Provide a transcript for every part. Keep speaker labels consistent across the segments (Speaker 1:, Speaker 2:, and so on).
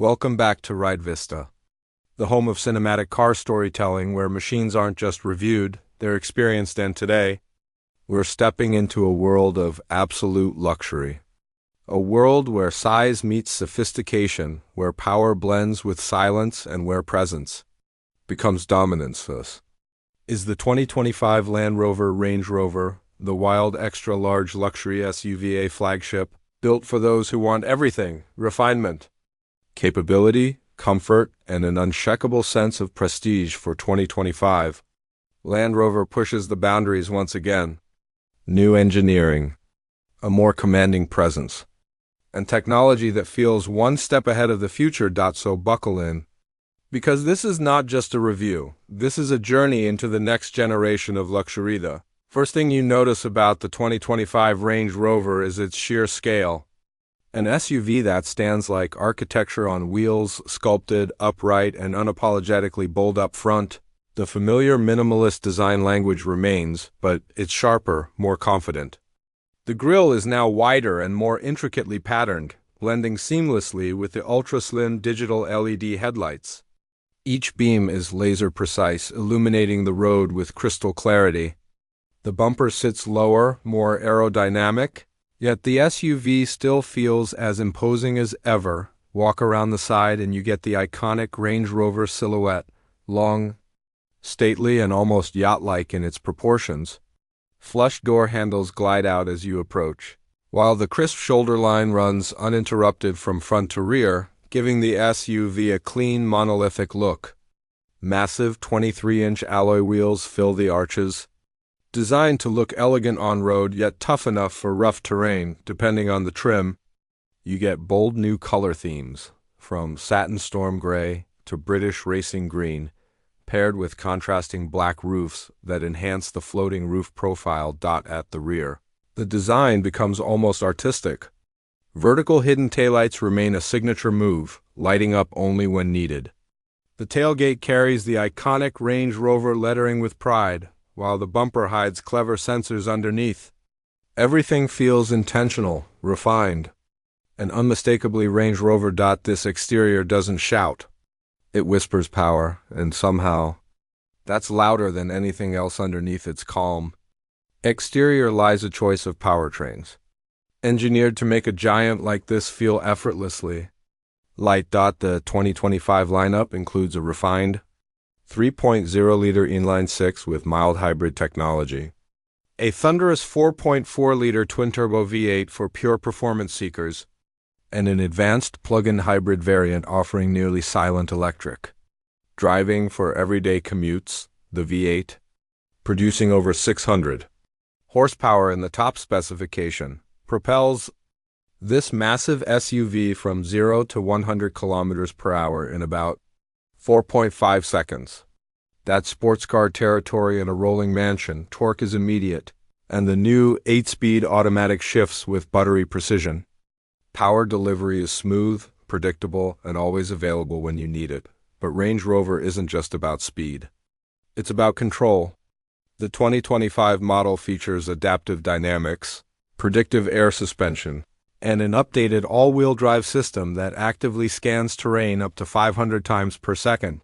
Speaker 1: Welcome back to RideVista, the home of cinematic car storytelling where machines aren't just reviewed, they're experienced, and today, we're stepping into a world of absolute luxury. A world where size meets sophistication, where power blends with silence, and where presence becomes dominance. Is the 2025 Land Rover Range Rover, the wild extra-large luxury SUV, a flagship, built for those who want everything: refinement, capability, comfort, and an unshakable sense of prestige for 2025. Land Rover pushes the boundaries once again. New engineering, a more commanding presence, and technology that feels one step ahead of the future. So buckle in, because this is not just a review. This is a journey into the next generation of luxury. The first thing you notice about the 2025 Range Rover is its sheer scale. An SUV that stands like architecture on wheels, sculpted, upright, and unapologetically bold up front. The familiar minimalist design language remains, but it's sharper, more confident. The grille is now wider and more intricately patterned, blending seamlessly with the ultra-slim digital LED headlights. Each beam is laser-precise, illuminating the road with crystal clarity. The bumper sits lower, more aerodynamic, yet the SUV still feels as imposing as ever. Walk around the side and you get the iconic Range Rover silhouette, long, stately, and almost yacht-like in its proportions. Flush door handles glide out as you approach, while the crisp shoulder line runs uninterrupted from front to rear, giving the SUV a clean, monolithic look. Massive 23-inch alloy wheels fill the arches, designed to look elegant on-road yet tough enough for rough terrain, depending on the trim. You get bold new color themes, from satin storm gray to British racing green, paired with contrasting black roofs that enhance the floating roof profile. At the rear, the design becomes almost artistic. Vertical hidden taillights remain a signature move, lighting up only when needed. The tailgate carries the iconic Range Rover lettering with pride, while the bumper hides clever sensors underneath. Everything feels intentional, refined, and unmistakably Range Rover. This exterior doesn't shout. It whispers power, and somehow, that's louder than anything else underneath its calm exterior lies a choice of powertrains, engineered to make a giant like this feel effortlessly light. The 2025 lineup includes a refined 3.0-liter inline-six with mild hybrid technology, a thunderous 4.4-liter twin-turbo V8 for pure performance seekers, and an advanced plug-in hybrid variant offering nearly silent electric driving for everyday commutes. The V8, producing over 600 horsepower in the top specification, propels this massive SUV from 0 to 100 kilometers per hour in about 4.5 seconds. That's sports car territory in a rolling mansion. Torque is immediate, and the new 8-speed automatic shifts with buttery precision. Power delivery is smooth, predictable, and always available when you need it. But Range Rover isn't just about speed. It's about control. The 2025 model features adaptive dynamics, predictive air suspension, and an updated all-wheel drive system that actively scans terrain up to 500 times per second.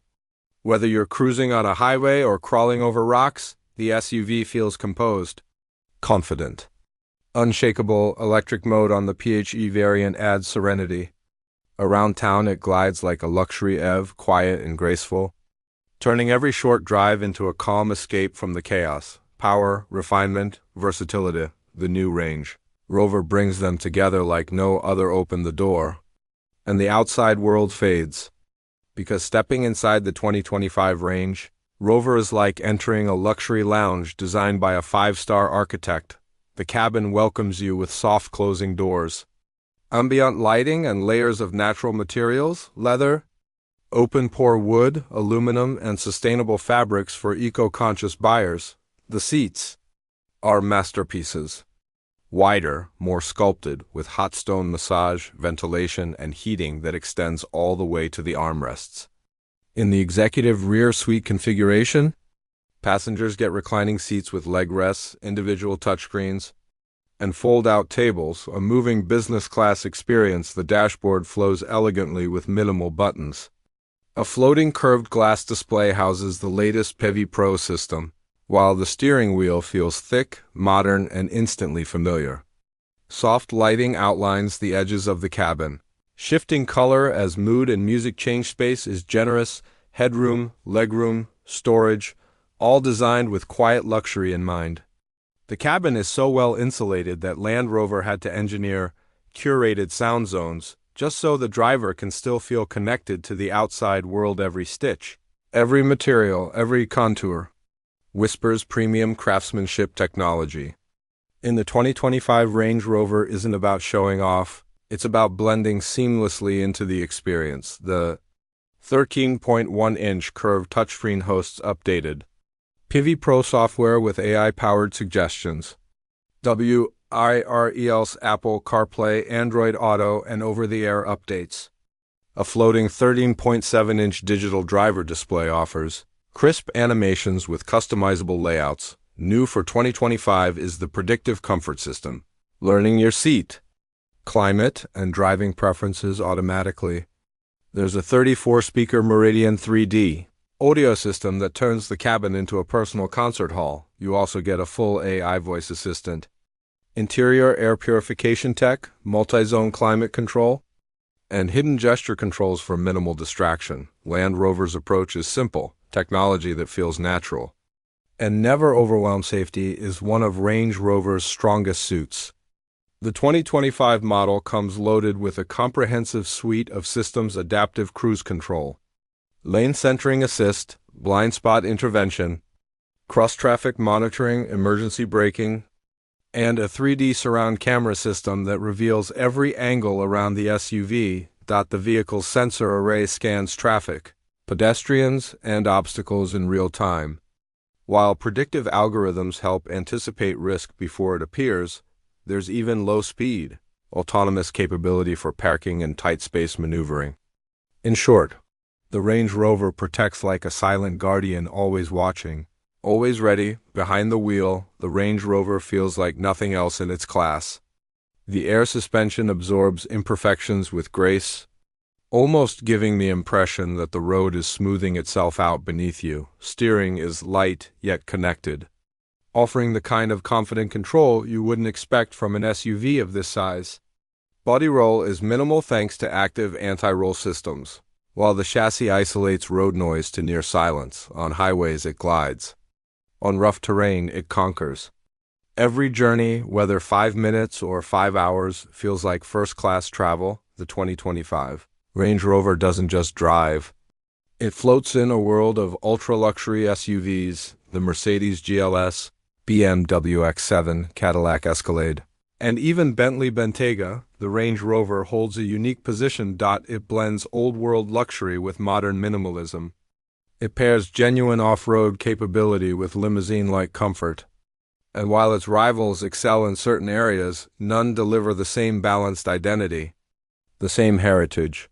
Speaker 1: Whether you're cruising on a highway or crawling over rocks, the SUV feels composed, confident. Unshakable electric mode on the PHEV variant adds serenity. Around town it glides like a luxury EV, quiet and graceful, turning every short drive into a calm escape from the chaos. Power, refinement, versatility, the new Range Rover brings them together like no other. Open the door, and the outside world fades, because stepping inside the 2025 Range Rover is like entering a luxury lounge designed by a 5-star architect. The cabin welcomes you with soft closing doors, ambient lighting, and layers of natural materials: leather, open-pore wood, aluminum, and sustainable fabrics for eco-conscious buyers. The seats are masterpieces. Wider, more sculpted, with hot stone massage, ventilation, and heating that extends all the way to the armrests. In the executive rear suite configuration, passengers get reclining seats with leg rests, individual touchscreens, And fold-out tables, a moving business-class experience. The dashboard flows elegantly with minimal buttons. A floating curved glass display houses the latest PEVI Pro system, while the steering wheel feels thick, modern, and instantly familiar. Soft lighting outlines the edges of the cabin, shifting color as mood and music change. Space is generous, headroom, legroom, storage, all designed with quiet luxury in mind. The cabin is so well insulated that Land Rover had to engineer curated sound zones, just so the driver can still feel connected to the outside world. Every stitch, every material, every contour whispers premium craftsmanship technology. In the 2025 Range Rover isn't about showing off, it's about blending seamlessly into the experience. The 13.1-inch curved touchscreen hosts updated PEVI Pro software with AI-powered suggestions, wireless Apple CarPlay, Android Auto, and over-the-air updates. A floating 13.7-inch digital driver display offers crisp animations with customizable layouts. New for 2025 is the predictive comfort system, learning your seat, climate, and driving preferences automatically. There's a 34-speaker Meridian 3D audio system that turns the cabin into a personal concert hall. You also get a full AI voice assistant, interior air purification tech, multi-zone climate control, and hidden gesture controls for minimal distraction. Land Rover's approach is simple, technology that feels natural, and never overwhelm. Safety is one of Range Rover's strongest suits. The 2025 model comes loaded with a comprehensive suite of systems: adaptive cruise control, lane centering assist, blind spot intervention, cross-traffic monitoring, emergency braking, and a 3D surround camera system that reveals every angle around the SUV. The vehicle's sensor array scans traffic, pedestrians, and obstacles in real time, while predictive algorithms help anticipate risk before it appears. There's even low-speed, autonomous capability for parking and tight space maneuvering. In short, the Range Rover protects like a silent guardian, always watching, always ready. Behind the wheel, the Range Rover feels like nothing else in its class. The air suspension absorbs imperfections with grace, almost giving the impression that the road is smoothing itself out beneath you. Steering is light yet connected, offering the kind of confident control you wouldn't expect from an SUV of this size. Body roll is minimal thanks to active anti-roll systems, while the chassis isolates road noise to near silence. On highways it glides. On rough terrain it conquers. Every journey, whether 5 minutes or 5 hours, feels like first-class travel. The 2025 Range Rover doesn't just drive. It floats in a world of ultra-luxury SUVs, the Mercedes GLS, BMW X7, Cadillac Escalade, and even Bentley Bentayga. The Range Rover holds a unique position. It blends old-world luxury with modern minimalism. It pairs genuine off-road capability with limousine-like comfort. And while its rivals excel in certain areas, none deliver the same balanced identity, the same heritage,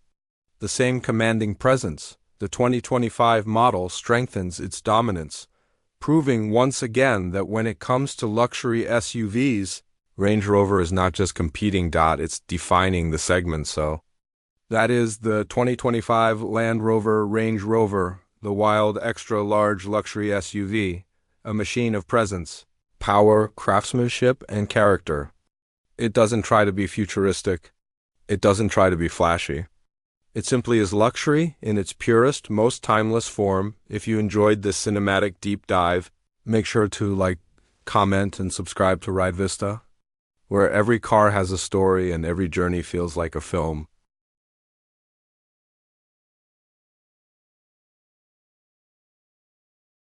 Speaker 1: the same commanding presence. The 2025 model strengthens its dominance, proving once again that when it comes to luxury SUVs, Range Rover is not just competing. It's defining the segment. So, that is the 2025 Land Rover Range Rover, the wild, extra-large luxury SUV, a machine of presence, power, craftsmanship, and character. It doesn't try to be futuristic. It doesn't try to be flashy. It simply is luxury in its purest, most timeless form. If you enjoyed this cinematic deep dive, make sure to like, comment, and subscribe to RideVista, where every car has a story and every journey feels like a film.